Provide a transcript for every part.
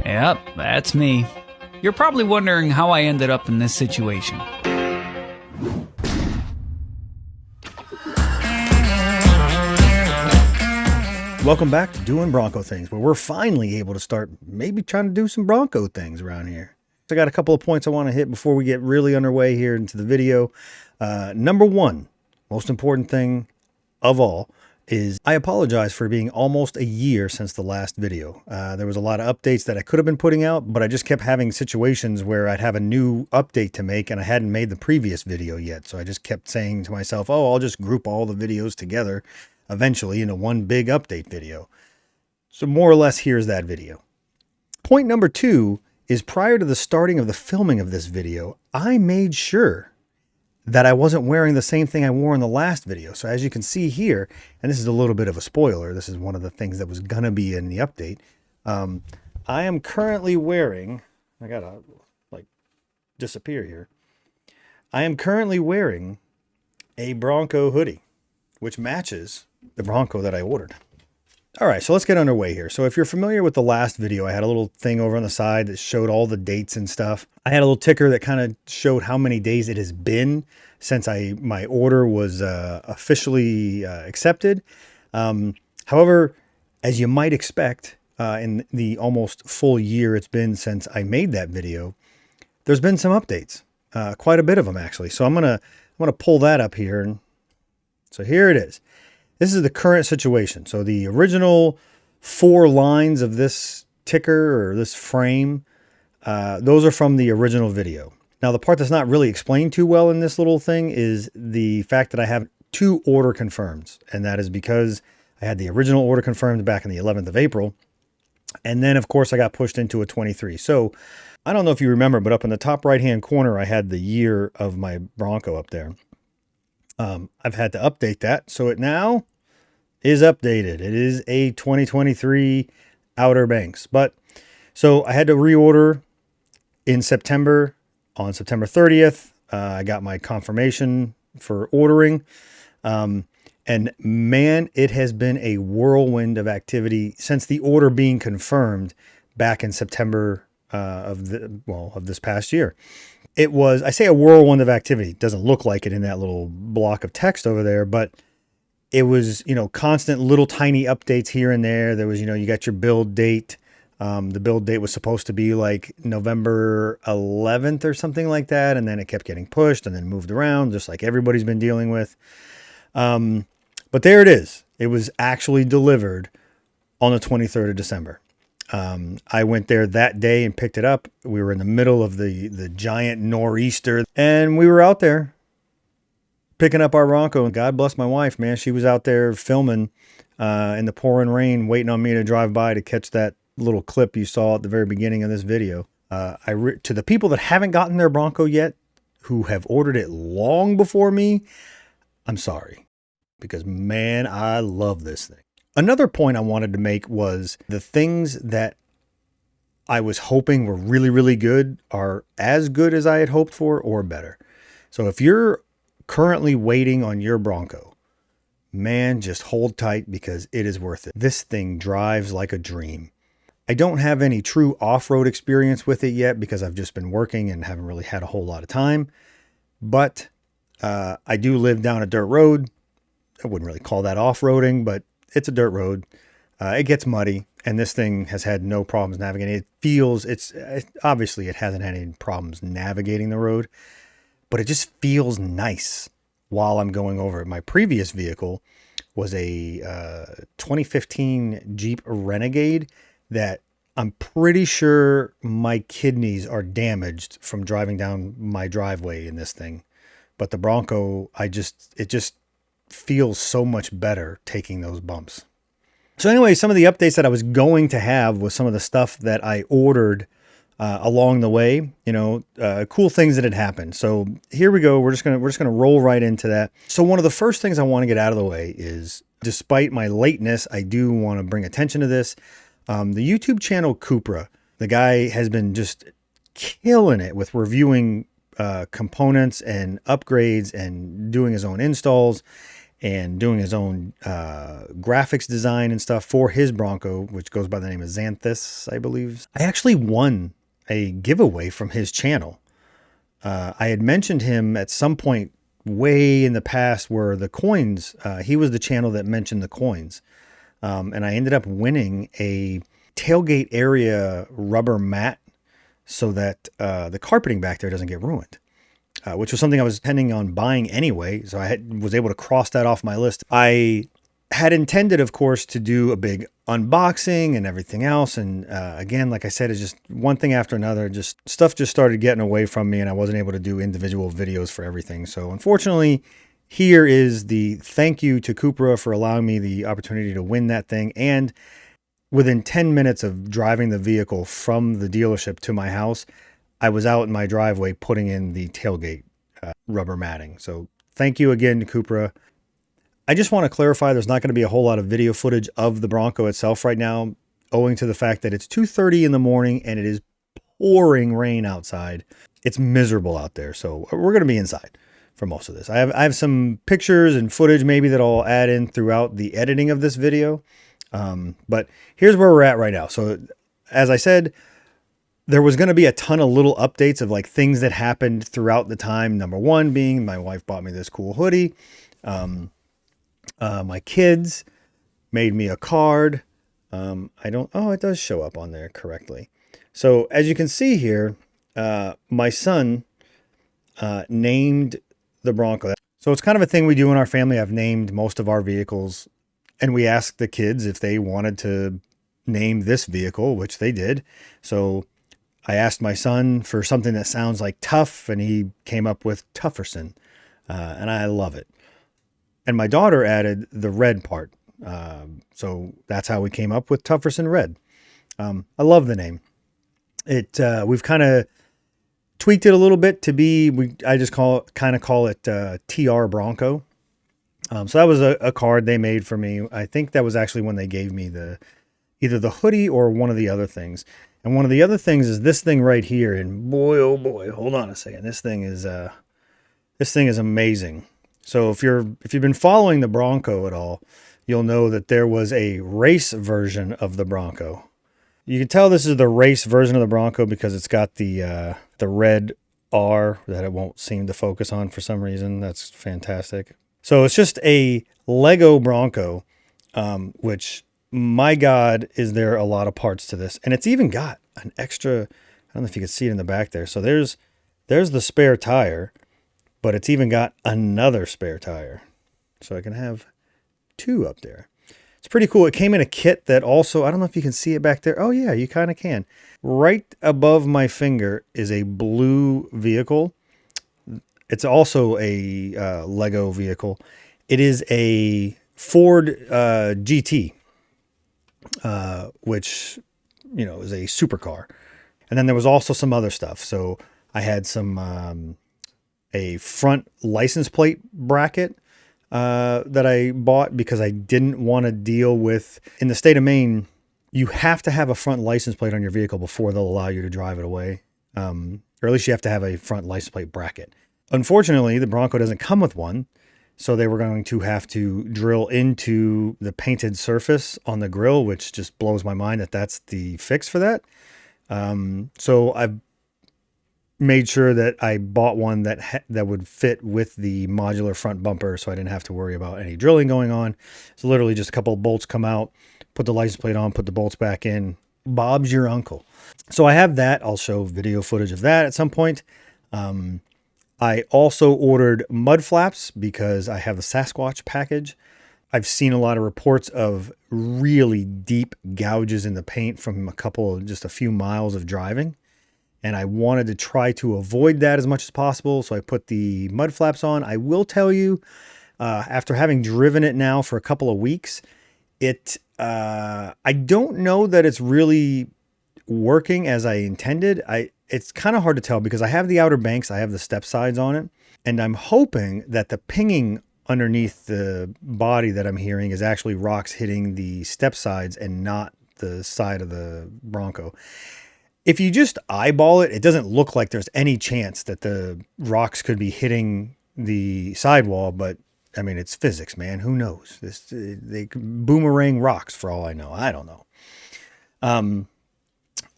Yep, that's me. You're probably wondering how I ended up in this situation. Welcome back to Doing Bronco Things, where we're finally able to start maybe trying to do some Bronco things around here. So I got a couple of points I want to hit before we get really underway here into the video. Number one, most important thing of all, is I apologize for being almost a year since the last video. There was a lot of updates that I could have been putting out, but I just kept having situations where I'd have a new update to make and I hadn't made the previous video yet. So I just kept saying to myself, oh, I'll just group all the videos together eventually into one big update video. So more or less, here's that video. Point number two is prior to the starting of the filming of this video, I made sure that I wasn't wearing the same thing I wore in the last video. So as you can see here, and this is a little bit of a spoiler, this is one of the things that was gonna be in the update. I am currently wearing, I gotta like disappear here. I am currently wearing a Bronco hoodie, which matches the Bronco that I ordered. All right, so let's get underway here. So if you're familiar with the last video, I had a little thing over on the side that showed all the dates and stuff. I had a little ticker that kind of showed how many days it has been since my order was officially accepted. However, as you might expect, in the almost full year it's been since I made that video, there's been some updates, quite a bit of them actually. So I'm gonna pull that up here, and so here it is. This is the current situation. So the original 4 lines of this ticker or this frame, those are from the original video. Now, the part that's not really explained too well in this little thing is the fact that I have 2 order confirms. And that is because I had the original order confirmed back in the 11th of April. And then, of course, I got pushed into a 23. So I don't know if you remember, but up in the top right-hand corner, I had the year of my Bronco up there. I've had to update that, so it now is updated. It is a 2023 Outer Banks. But so I had to reorder in September. On September 30th, I got my confirmation for ordering. And man, it has been a whirlwind of activity since the order being confirmed back in September of this past year. It was, I say a whirlwind of activity. It doesn't look like it in that little block of text over there, but it was, constant little tiny updates here and there. There was, you got your build date. The build date was supposed to be like November 11th or something like that. And then it kept getting pushed and then moved around, just like everybody's been dealing with. But there it is. It was actually delivered on the 23rd of December. I went there that day and picked it up. We were in the middle of the giant nor'easter, and we were out there picking up our Bronco. And God bless my wife, man. She was out there filming in the pouring rain, waiting on me to drive by to catch that little clip you saw at the very beginning of this video. To the people that haven't gotten their Bronco yet, who have ordered it long before me, I'm sorry, because man, I love this thing. Another point I wanted to make was the things that I was hoping were really, really good are as good as I had hoped for or better. So if you're currently waiting on your Bronco, man, just hold tight because it is worth it. This thing drives like a dream. I don't have any true off-road experience with it yet because I've just been working and haven't really had a whole lot of time. But I do live down a dirt road. I wouldn't really call that off-roading, but it's a dirt road. It gets muddy, and this thing has had no problems navigating. It feels, obviously it hasn't had any problems navigating the road, but it just feels nice while I'm going over it. My previous vehicle was a 2015 Jeep Renegade that I'm pretty sure my kidneys are damaged from driving down my driveway in this thing. But the Bronco, it just feels so much better taking those bumps. So anyway, some of the updates that I was going to have was some of the stuff that I ordered along the way, cool things that had happened. So here we go. We're just gonna roll right into that. So one of the first things I want to get out of the way is, despite my lateness, I do want to bring attention to this. The YouTube channel Cupra, the guy has been just killing it with reviewing components and upgrades and doing his own installs. and doing his own graphics design and stuff for his Bronco, which goes by the name of Xanthus, I believe. I actually won a giveaway from his channel. I had mentioned him at some point way in the past where the coins, he was the channel that mentioned the coins. And I ended up winning a tailgate area rubber mat so that the carpeting back there doesn't get ruined. Which was something I was intending on buying anyway, so I was able to cross that off my list. I had intended, of course, to do a big unboxing and everything else, and again, like I said, it's just one thing after another. Just stuff just started getting away from me, and I wasn't able to do individual videos for everything. So unfortunately, here is the thank you to Cupra for allowing me the opportunity to win that thing, and within 10 minutes of driving the vehicle from the dealership to my house, I was out in my driveway putting in the tailgate rubber matting. So thank you again to Cupra. I just want to clarify there's not going to be a whole lot of video footage of the Bronco itself right now, owing to the fact that it's 2:30 in the morning and it is pouring rain outside. It's miserable out there. So we're going to be inside for most of this. I have some pictures and footage maybe that I'll add in throughout the editing of this video. But here's where we're at right now. So as I said, there was going to be a ton of little updates of like things that happened throughout the time. Number one being my wife bought me this cool hoodie. My kids made me a card. It does show up on there correctly. So as you can see here, my son named the Bronco. So it's kind of a thing we do in our family. I've named most of our vehicles, and we asked the kids if they wanted to name this vehicle, which they did. So I asked my son for something that sounds like tough, and he came up with Tufferson, and I love it. And my daughter added the red part, so that's how we came up with Tufferson Red. I love the name. We've kind of tweaked it a little bit to be. I just call it TR Bronco. So that was a card they made for me. I think that was actually when they gave me either the hoodie or one of the other things. And one of the other things is this thing right here. And boy, oh boy, hold on a second. This thing is amazing. So if you've been following the Bronco at all, you'll know that there was a race version of the Bronco. You can tell this is the race version of the Bronco because it's got the red R that it won't seem to focus on for some reason. That's fantastic. So it's just a Lego Bronco, which, my God, is there a lot of parts to this. And it's even got an extra, I don't know if you can see it in the back there. So there's the spare tire, but it's even got another spare tire. So I can have two up there. It's pretty cool. It came in a kit that also, I don't know if you can see it back there. Oh yeah, you kind of can. Right above my finger is a blue vehicle. It's also a Lego vehicle. It is a Ford GT, which, is a supercar. And then there was also some other stuff. So I had some a front license plate bracket that I bought because I didn't want to deal with, in the state of Maine, you have to have a front license plate on your vehicle before they'll allow you to drive it away. Or at least you have to have a front license plate bracket. Unfortunately, the Bronco doesn't come with one. So they were going to have to drill into the painted surface on the grill, which just blows my mind that that's the fix for that. So I've made sure that I bought one that would fit with the modular front bumper, so I didn't have to worry about any drilling going on. So literally just a couple of bolts come out, put the license plate on, put the bolts back in. Bob's your uncle. So I have that. I'll show video footage of that at some point. I also ordered mud flaps because I have the Sasquatch package. I've seen a lot of reports of really deep gouges in the paint from just a few miles of driving. And I wanted to try to avoid that as much as possible. So I put the mud flaps on. I will tell you, after having driven it now for a couple of weeks, I don't know that it's really working as I intended. It's kind of hard to tell because I have the outer banks, I have the step sides on it, and I'm hoping that the pinging underneath the body that I'm hearing is actually rocks hitting the step sides and not the side of the Bronco. If you just eyeball it, it doesn't look like there's any chance that the rocks could be hitting the sidewall, but I mean, it's physics, man. Who knows? They could boomerang rocks for all I know. I don't know.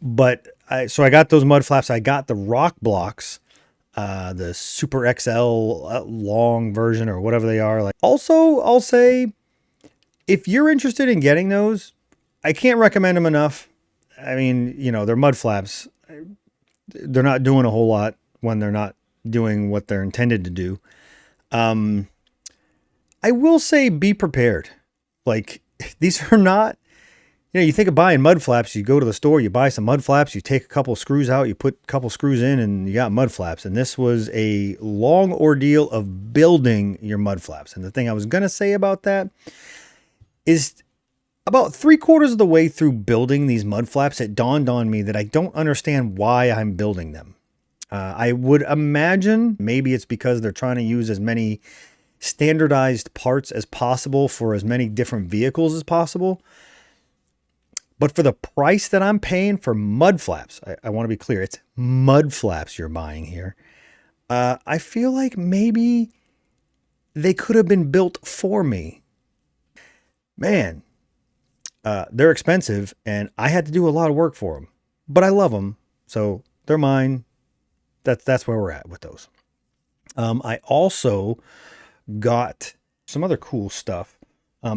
But so I got those mud flaps. I got the rock blocks, the Super XL long version or whatever they are. Like, also, I'll say, if you're interested in getting those, I can't recommend them enough. I mean, you know, they're mud flaps. They're not doing a whole lot when they're not doing what they're intended to do. I will say, be prepared. Like, these are not, you know, you think of buying mud flaps, you go to the store, you buy some mud flaps, you take a couple screws out, you put a couple screws in, and you got mud flaps. And this was a long ordeal of building your mud flaps. And the thing I was going to say about that is, about 3/4 of the way through building these mud flaps, it dawned on me that I don't understand why I'm building them. I would imagine maybe it's because they're trying to use as many standardized parts as possible for as many different vehicles as possible. But for the price that I'm paying for mud flaps, I want to be clear, it's mud flaps you're buying here. I feel like maybe they could have been built for me. Man, they're expensive and I had to do a lot of work for them, but I love them. So they're mine. That's where we're at with those. I also got some other cool stuff.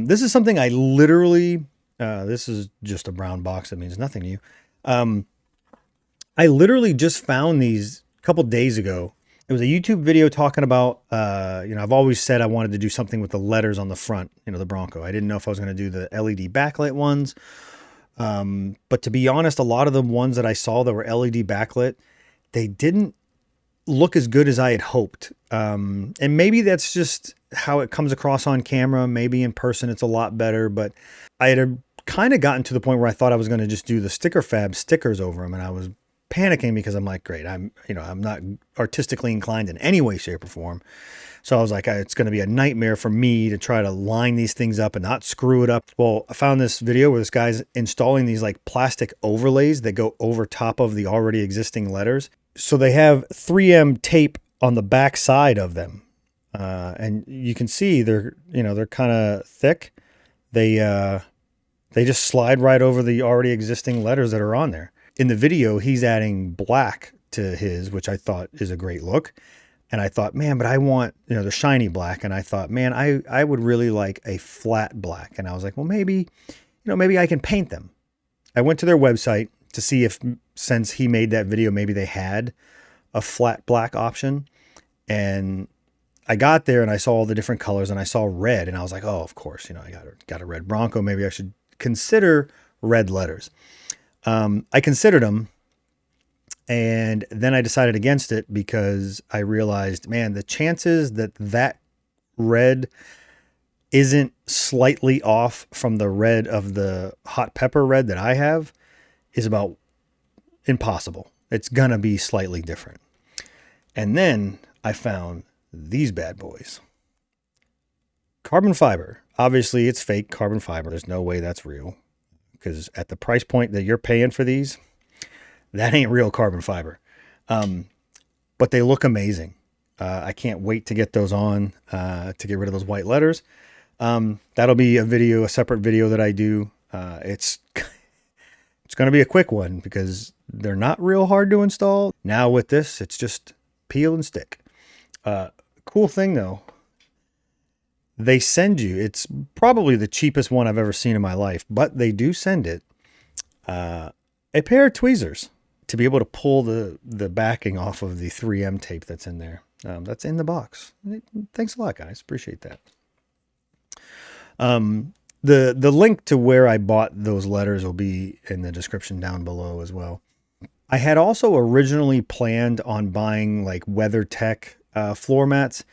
This is something I literally, this is just a brown box. That means nothing to you. I literally just found these a couple days ago. It was a YouTube video talking about, you know, I've always said I wanted to do something with the letters on the front, you know, the Bronco. I didn't know if I was going to do the LED backlit ones. But to be honest, a lot of the ones that I saw that were LED backlit, they didn't look as good as I had hoped. And maybe that's just how it comes across on camera. Maybe in person it's a lot better, but I had kind of gotten to the point where I thought I was going to just do the sticker fab stickers over them. And I was panicking because I'm like, great, I'm not artistically inclined in any way, shape or form. So I was like, it's going to be a nightmare for me to try to line these things up and not screw it up. Well, I found this video where this guy's installing these like plastic overlays that go over top of the already existing letters. So they have 3M tape on the back side of them. And you can see they're kind of thick. They just slide right over the already existing letters that are on there. In the video, he's adding black to his, which I thought is a great look. And I thought, man, but I want, the shiny black. And I thought, man, I would really like a flat black. And I was like, well, maybe I can paint them. I went to their website to see if, since he made that video, maybe they had a flat black option. And I got there and I saw all the different colors and I saw red and I was like, oh, of course, I got a red Bronco. Maybe I should consider red letters. I considered them and then I decided against it because I realized, man, the chances that red isn't slightly off from the red of the hot pepper red that I have is about impossible. It's gonna be slightly different. And then I found these bad boys. Carbon fiber. Obviously, it's fake carbon fiber. There's no way that's real. Because at the price point that you're paying for these, that ain't real carbon fiber. But they look amazing. I can't wait to get those on to get rid of those white letters. That'll be a separate video that I do. It's going to be a quick one because they're not real hard to install. Now with this, it's just peel and stick. Cool thing though, they send you, it's probably the cheapest one I've ever seen in my life, but they do send it, a pair of tweezers to be able to pull the backing off of the 3M tape that's in there. That's in the box. Thanks a lot, guys. Appreciate that. The link to where I bought those letters will be in the description down below as well. I had also originally planned on buying like WeatherTech floor mats.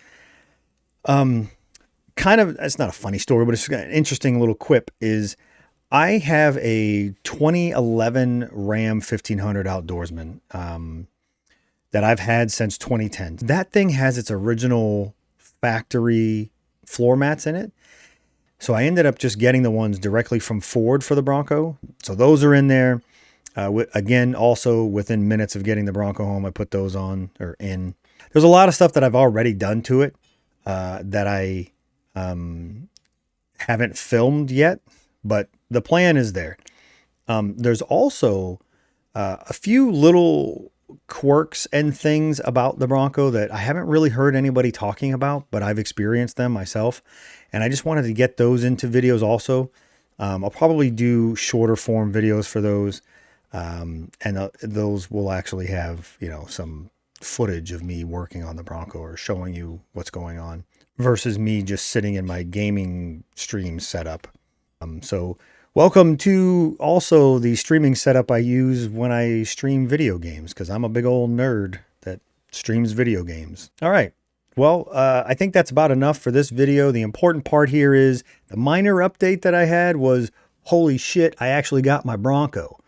It's not a funny story, but it's an interesting little quip is I have a 2011 Ram 1500 Outdoorsman that I've had since 2010. That thing has its original factory floor mats in it. So I ended up just getting the ones directly from Ford for the Bronco. So those are in there. Again, also within minutes of getting the Bronco home, I put those on or in. There's a lot of stuff that I've already done to it that I Haven't filmed yet, but the plan is there. There's also a few little quirks and things about the Bronco that I haven't really heard anybody talking about, but I've experienced them myself. And I just wanted to get those into videos also. I'll probably do shorter form videos for those. And those will actually have, you know, some footage of me working on the Bronco or showing you what's going on versus me just sitting in my gaming stream setup. So welcome to also the streaming setup I use when I stream video games, because I'm a big old nerd that streams video games. All right. Well, I think that's about enough for this video. The important part here is the minor update that I had was, holy shit, I actually got my Bronco.